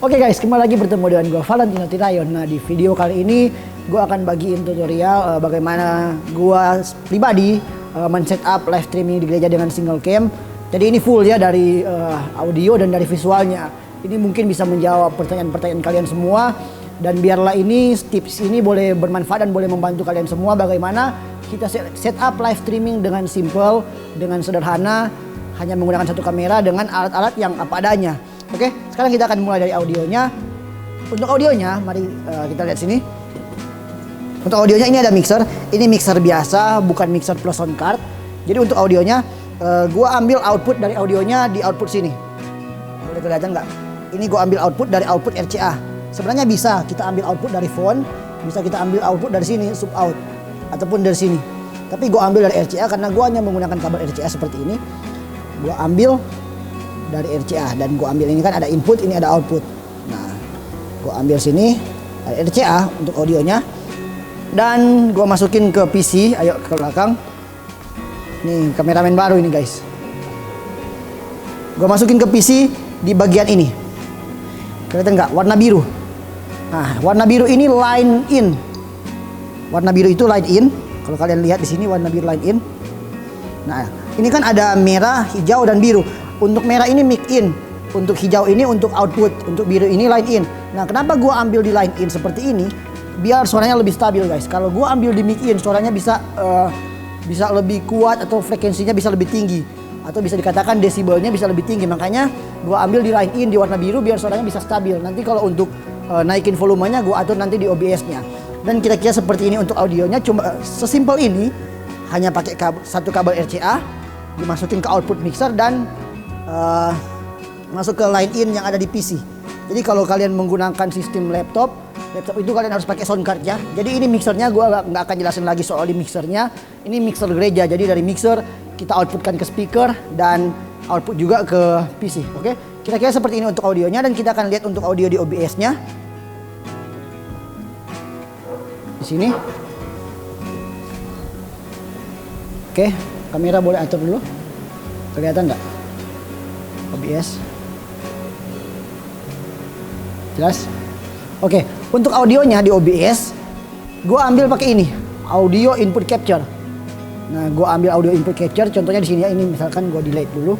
Oke guys, kembali lagi bertemu dengan gue Valentino Tirayon. Nah, di video kali ini gue akan bagiin tutorial bagaimana gue pribadi men-setup live streaming di gereja dengan single cam. Jadi ini full ya dari audio dan dari visualnya. Ini mungkin bisa menjawab pertanyaan-pertanyaan kalian semua. Dan biarlah ini tips ini boleh bermanfaat dan boleh membantu kalian semua bagaimana kita setup live streaming dengan simple, dengan sederhana, hanya menggunakan satu kamera dengan alat-alat yang apa adanya. Oke, sekarang kita akan mulai dari audionya. Untuk audionya, mari kita lihat sini. Untuk audionya ini ada mixer. Ini mixer biasa, bukan mixer plus sound card. Jadi untuk audionya, gua ambil output dari audionya di output sini. Boleh kelihatan nggak? Ini gua ambil output dari output RCA. Sebenarnya bisa kita ambil output dari phone, bisa kita ambil output dari sini sub out ataupun dari sini. Tapi gua ambil dari RCA karena gua hanya menggunakan kabel RCA seperti ini. Gua ambil dari RCA dan gue ambil ini kan ada input, ini ada output. Nah, gue ambil sini dari RCA untuk audionya dan gue masukin ke PC. Ayo ke belakang. Nih kameramen baru ini guys. Gue masukin ke PC di bagian ini. Kelihatan nggak? Warna biru. Nah, warna biru ini line in. Warna biru itu line in. Kalau kalian lihat di sini warna biru line in. Nah, ini kan ada merah, hijau dan biru. Untuk merah ini mic in, untuk hijau ini untuk output, untuk biru ini line in. Nah, kenapa gua ambil di line in seperti ini? Biar suaranya lebih stabil guys. Kalau gua ambil di mic in, suaranya bisa lebih kuat atau frekuensinya bisa lebih tinggi, atau bisa dikatakan desibelnya bisa lebih tinggi. Makanya gua ambil di line in di warna biru biar suaranya bisa stabil. Nanti kalau untuk naikin volumenya gua atur nanti di OBS-nya. Dan kira-kira seperti ini untuk audionya. Cuma sesimpel ini, hanya pakai satu kabel RCA, dimasukin ke output mixer dan masuk ke line in yang ada di PC. Jadi kalau kalian menggunakan sistem laptop itu kalian harus pakai sound card ya. Jadi ini mixernya gue nggak akan jelasin lagi soal di mixernya. Ini mixer gereja. Jadi dari mixer kita outputkan ke speaker dan output juga ke PC. Oke, kira-kira seperti ini untuk audionya dan kita akan lihat untuk audio di OBS-nya. Di sini. Oke, kamera boleh atur dulu. Kelihatan nggak? OBS jelas. Oke, untuk audionya di OBS gue ambil pakai ini audio input capture. Nah, gue ambil audio input capture contohnya di sini ya. Ini misalkan gue delete dulu,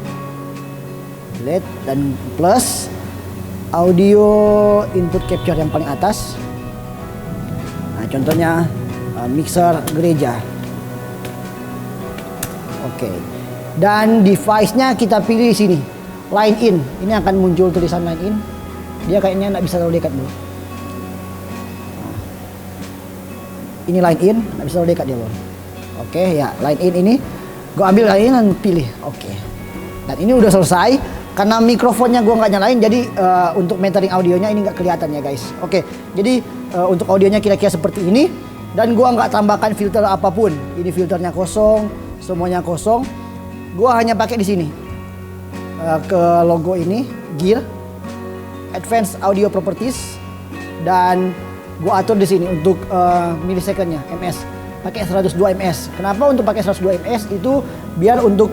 delete dan plus audio input capture yang paling atas. Nah, contohnya mixer gereja. Oke, dan device-nya kita pilih di sini line in. Ini akan muncul tulisan line in. Dia kayaknya nggak bisa terlalu dekat dulu. Nah, ini line in, nggak bisa terlalu dekat dia loh. Oke ya, line in ini gue ambil line in dan pilih. Oke. Dan ini udah selesai. Karena mikrofonnya gue nggak nyalain, jadi untuk metering audionya ini nggak kelihatan ya guys. Oke, jadi untuk audionya kira-kira seperti ini. Dan gue nggak tambahkan filter apapun. Ini filternya kosong, semuanya kosong. Gue hanya pakai di sini. Ke logo ini gear advanced audio properties dan gua atur di sini untuk milisecondnya ms pakai 102 ms. Kenapa untuk pakai 102 ms? Itu biar untuk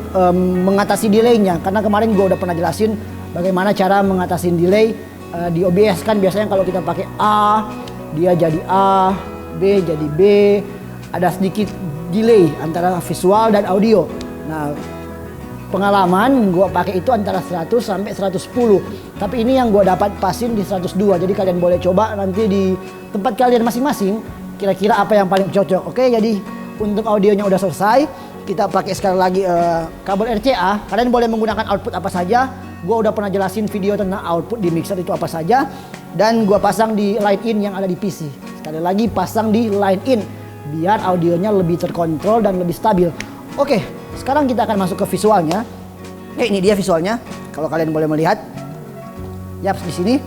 mengatasi delaynya, karena kemarin gua udah pernah jelasin bagaimana cara mengatasi delay di OBS. Kan biasanya kalau kita pakai A dia jadi A, B jadi B, ada sedikit delay antara visual dan audio. Nah, pengalaman gue pakai itu antara 100 sampai 110. Tapi ini yang gue dapat pasin di 102. Jadi kalian boleh coba nanti di tempat kalian masing-masing kira-kira apa yang paling cocok. Oke, jadi untuk audionya udah selesai. Kita pakai sekali lagi kabel RCA. Kalian boleh menggunakan output apa saja. Gue udah pernah jelasin video tentang output di mixer itu apa saja. Dan gue pasang di line in yang ada di PC. Sekali lagi pasang di line in biar audionya lebih terkontrol dan lebih stabil. Oke, sekarang kita akan masuk ke visualnya. Ya, ini dia visualnya. Kalau kalian boleh melihat. Yap, di sini.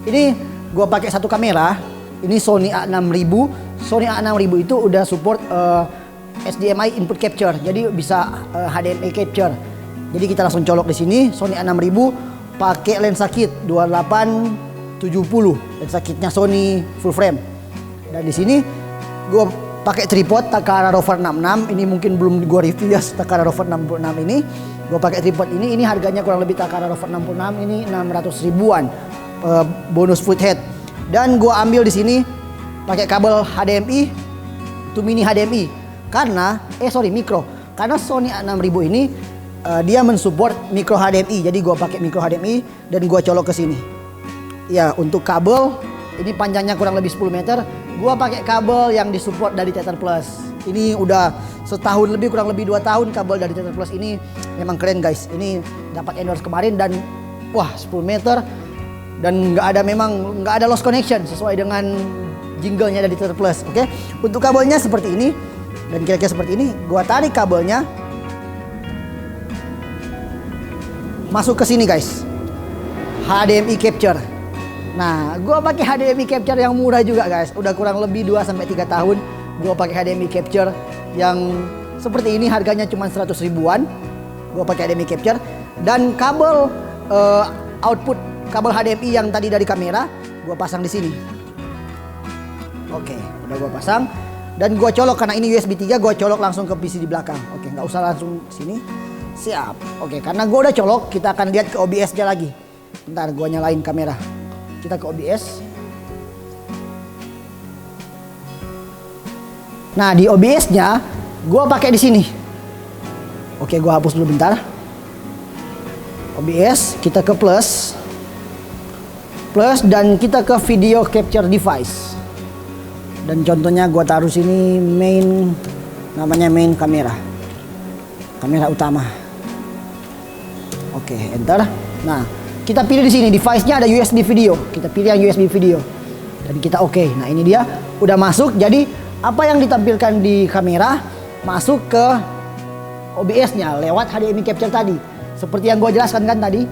Ini gua pakai satu kamera. Ini Sony A6000. Sony A6000 itu udah support HDMI input capture. Jadi bisa HDMI capture. Jadi kita langsung colok di sini. Sony A6000 pakai lensa kit 2870. Lensa kitnya Sony full frame. Dan di sini gua pakai tripod Takara Rover 66. Ini mungkin belum gue review ya, Takara Rover 66 ini. Gue pakai tripod ini harganya kurang lebih Takara Rover 66 ini 600 ribuan. bonus foothead. Dan gua ambil di sini pakai kabel HDMI to mini HDMI karena micro. Karena Sony A6000 ini dia mensupport micro HDMI. Jadi gua pakai micro HDMI dan gua colok ke sini. Ya, untuk kabel ini panjangnya kurang lebih 10 meter. Gua pakai kabel yang disupport dari Tether Plus. Ini udah setahun lebih, kurang lebih 2 tahun kabel dari Tether Plus ini memang keren guys. Ini dapat endorse kemarin dan wah 10 meter dan nggak ada lost connection sesuai dengan jinglenya dari Tether Plus. Oke. Untuk kabelnya seperti ini dan kira-kira seperti ini. Gua tarik kabelnya masuk ke sini guys. HDMI capture. Nah, gua pakai HDMI capture yang murah juga guys. Udah kurang lebih 2 sampai 3 tahun gua pakai HDMI capture yang seperti ini, harganya cuma 100 ribuan. Gua pakai HDMI capture dan kabel output kabel HDMI yang tadi dari kamera gua pasang di sini. Oke, udah gua pasang dan gua colok karena ini USB 3, gua colok langsung ke PC di belakang. Oke, nggak usah langsung sini. Siap. Oke, karena gua udah colok, kita akan lihat ke OBS-nya lagi. Bentar, gua nyalain kamera. Kita ke OBS. Nah, di OBS-nya gua pakai di sini. Oke, gua hapus dulu bentar. OBS, kita ke plus dan kita ke video capture device. Dan contohnya gua taruh sini main, namanya main kamera utama. Oke, enter. Nah, kita pilih di sini device-nya ada USB video. Kita pilih yang USB video dan kita oke. Nah, ini dia udah masuk. Jadi apa yang ditampilkan di kamera masuk ke OBS-nya lewat HDMI capture tadi. Seperti yang gua jelaskan kan tadi,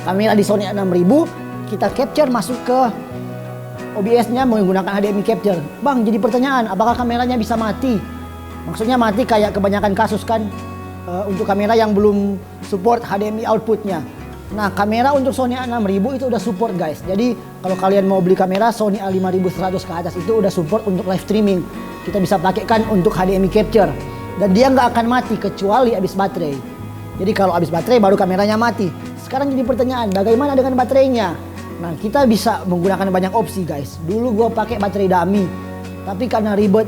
kamera di Sony A6000 kita capture masuk ke OBS-nya menggunakan HDMI capture. Bang, jadi pertanyaan, apakah kameranya bisa mati? Maksudnya mati kayak kebanyakan kasus kan untuk kamera yang belum support HDMI outputnya. Nah, kamera untuk Sony A6000 itu udah support guys. Jadi kalau kalian mau beli kamera Sony A5100 ke atas itu udah support untuk live streaming. Kita bisa pakaikan untuk HDMI capture dan dia nggak akan mati kecuali habis baterai. Jadi kalau habis baterai baru kameranya mati. Sekarang jadi pertanyaan, bagaimana dengan baterainya? Nah, kita bisa menggunakan banyak opsi guys. Dulu gua pakai baterai dummy, tapi karena ribet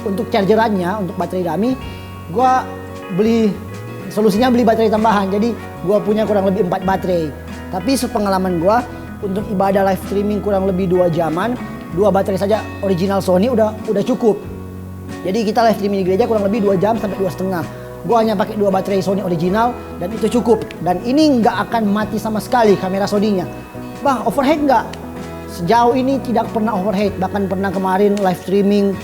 untuk chargerannya, untuk baterai dummy, gua solusinya beli baterai tambahan. Jadi gua punya kurang lebih 4 baterai. Tapi sepengalaman gua untuk ibadah live streaming kurang lebih 2 jaman, 2 baterai saja original Sony udah cukup. Jadi kita live streaming di gereja kurang lebih 2 jam sampai 2,5. Gua hanya pakai 2 baterai Sony original dan itu cukup. Dan ini nggak akan mati sama sekali kamera Sony-nya. Bang, overhead nggak? Sejauh ini tidak pernah overhead. Bahkan pernah kemarin live streaming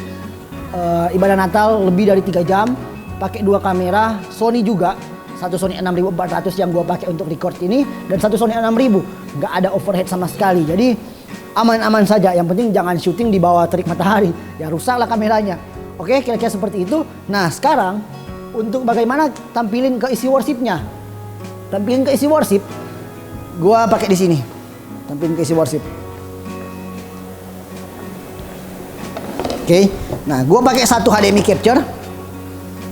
ibadah Natal lebih dari 3 jam. Pakai 2 kamera Sony juga. Satu Sony A6400 yang gua pakai untuk record ini dan satu Sony A6000. Nggak ada overhead sama sekali. Jadi aman-aman saja. Yang penting jangan syuting di bawah terik matahari. Ya rusaklah kameranya. Oke, kira-kira seperti itu. Nah, sekarang untuk bagaimana tampilin ke isi worship-nya. Tampilin ke isi worship, gua pakai di sini. Tampilin ke isi worship. Oke. Nah, gua pakai satu HDMI capture.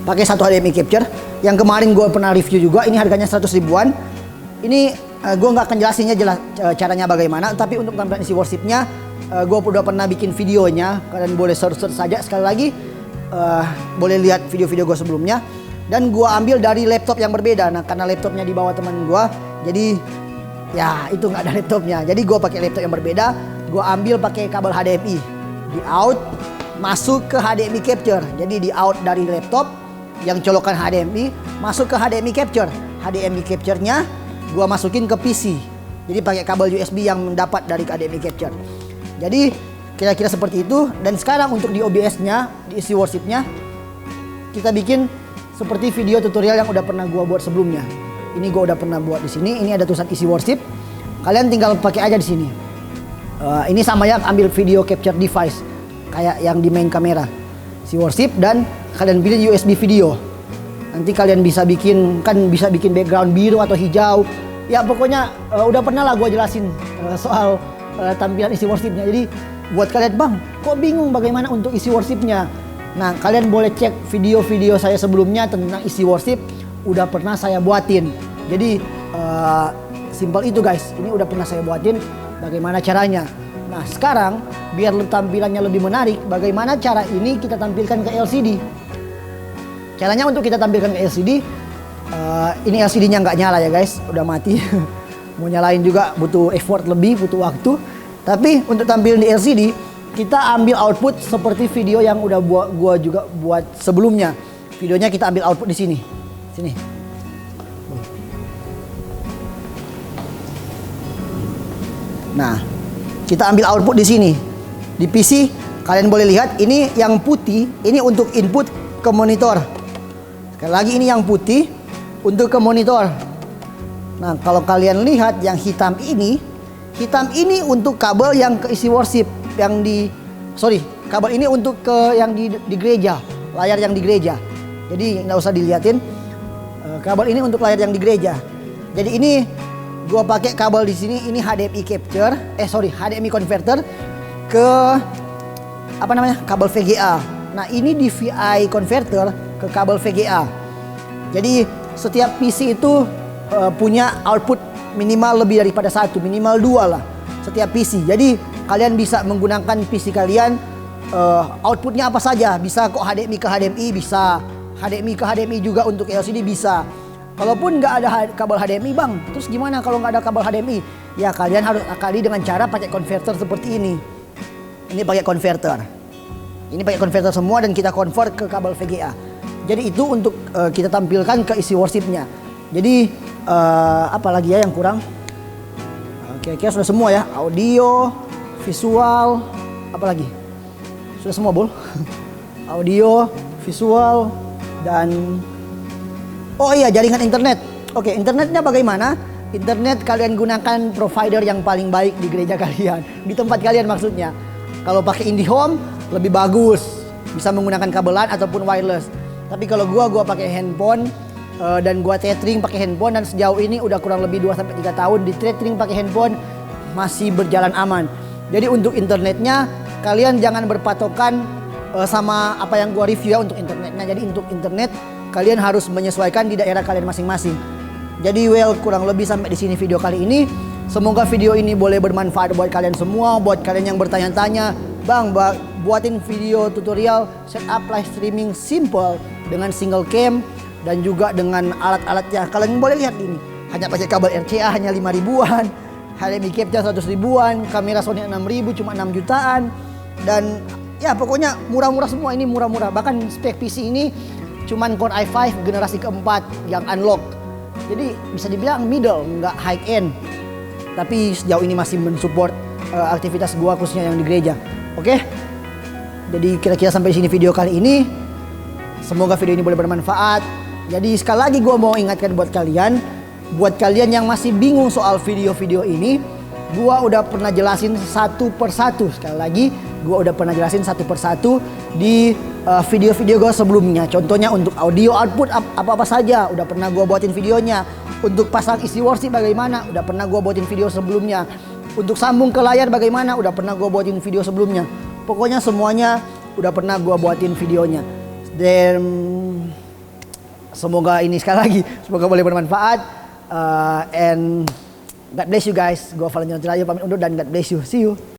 Pakai satu HDMI capture yang kemarin gua pernah review juga. Ini harganya 100 ribuan. Ini gua nggak akan jelasinnya caranya bagaimana, tapi untuk tampilan isi worship-nya gua udah pernah bikin videonya. Kalian boleh search saja sekali lagi. Boleh lihat video-video gue sebelumnya. Dan gue ambil dari laptop yang berbeda. Nah, karena laptopnya di bawah teman gue, jadi ya itu nggak ada laptopnya. Jadi gue pakai laptop yang berbeda. Gue ambil pakai kabel HDMI di out masuk ke HDMI capture. Jadi di out dari laptop yang colokan HDMI masuk ke HDMI capture. HDMI capture-nya gue masukin ke PC. Jadi pakai kabel USB yang mendapat dari HDMI capture. Jadi kira-kira seperti itu. Dan sekarang untuk di OBS-nya, di isi worship-nya, kita bikin seperti video tutorial yang udah pernah gua buat sebelumnya. Ini gua udah pernah buat di sini. Ini ada tulisan isi worship. Kalian tinggal pakai aja di sini. Ini sama ya, ambil video capture device kayak yang di main kamera, isi worship, dan kalian pilih USB video. Nanti kalian bisa bikin background biru atau hijau. Ya pokoknya udah pernah lah gua jelasin soal tampilan isi worship-nya. Jadi buat kalian, bang, kok bingung bagaimana untuk isi worship-nya? Nah, kalian boleh cek video-video saya sebelumnya tentang isi worship. Udah pernah saya buatin. Jadi, simpel itu guys. Ini udah pernah saya buatin. Bagaimana caranya? Nah sekarang biar tampilannya lebih menarik, bagaimana cara ini kita tampilkan ke LCD? Caranya untuk kita tampilkan ke LCD, ini LCD-nya nggak nyala ya guys, udah mati. Mau nyalain juga butuh effort lebih, butuh waktu. Tapi untuk tampil di LCD, kita ambil output seperti video yang udah gua juga buat sebelumnya. Videonya kita ambil output di sini. Sini. Nah, kita ambil output di sini. Di PC kalian boleh lihat ini yang putih, ini untuk input ke monitor. Sekali lagi ini yang putih untuk ke monitor. Nah, kalau kalian lihat yang hitam ini untuk kabel yang ke isi worship, kabel ini untuk ke yang di gereja, layar yang di gereja. Jadi nggak usah dilihatin. Kabel ini untuk layar yang di gereja. Jadi ini gua pakai kabel di sini, ini HDMI capture, HDMI converter ke kabel VGA. Nah, ini DVI converter ke kabel VGA. Jadi setiap PC itu punya output minimal lebih daripada satu, minimal 2 lah setiap PC. Jadi kalian bisa menggunakan PC kalian outputnya apa saja. Bisa kok HDMI ke HDMI, bisa HDMI ke HDMI juga untuk LCD bisa. Kalaupun nggak ada kabel HDMI bang, terus gimana kalau nggak ada kabel HDMI? Ya kalian harus akali dengan cara pakai converter seperti ini. Ini pakai converter. Ini pakai converter semua dan kita convert ke kabel VGA. Jadi itu untuk kita tampilkan ke isi worshipnya. Jadi apa lagi ya yang kurang? Kira-kira sudah semua ya. Audio, visual, apa lagi? Sudah semua bol. Audio, visual, dan oh iya, jaringan internet. Oke, internetnya bagaimana? Internet kalian gunakan provider yang paling baik di gereja kalian, di tempat kalian maksudnya. Kalau pakai IndiHome lebih bagus, bisa menggunakan kabelan ataupun wireless. Tapi kalau gua pakai handphone dan gua tethering pakai handphone, dan sejauh ini udah kurang lebih 2-3 tahun di tethering pakai handphone masih berjalan aman. Jadi untuk internetnya kalian jangan berpatokan sama apa yang gua review ya untuk internetnya. Jadi untuk internet kalian harus menyesuaikan di daerah kalian masing-masing. Jadi kurang lebih sampai di sini video kali ini. Semoga video ini boleh bermanfaat buat kalian semua, buat kalian yang bertanya-tanya, "Bang, buatin video tutorial setup live streaming simple dengan single cam dan juga dengan alat-alatnya." Kalian boleh lihat ini. Hanya pakai kabel RCA hanya 5 ribuan, HDMI capture 100 ribuan, kamera Sony 6000 cuma 6 jutaan, dan ya pokoknya murah-murah semua ini, murah-murah. Bahkan spek PC ini cuman Core i5 generasi keempat yang unlock. Jadi bisa dibilang middle, nggak high end. Tapi sejauh ini masih mensupport aktivitas gua khususnya yang di gereja. Oke? Jadi kira-kira sampai sini video kali ini. Semoga video ini boleh bermanfaat. Jadi sekali lagi gua mau ingatkan buat kalian yang masih bingung soal video-video ini, gua udah pernah jelasin satu persatu. Sekali lagi, gua udah pernah jelasin satu persatu di video-video gue sebelumnya. Contohnya untuk audio output apa-apa saja udah pernah gue buatin videonya. Untuk pasang isi worship bagaimana udah pernah gue buatin video sebelumnya. Untuk sambung ke layar bagaimana udah pernah gue buatin video sebelumnya. Pokoknya semuanya udah pernah gue buatin videonya. Dan semoga ini sekali lagi semoga boleh bermanfaat. And God bless you guys. Gue Valentino Tirayo pamit undur dan God bless you. See you.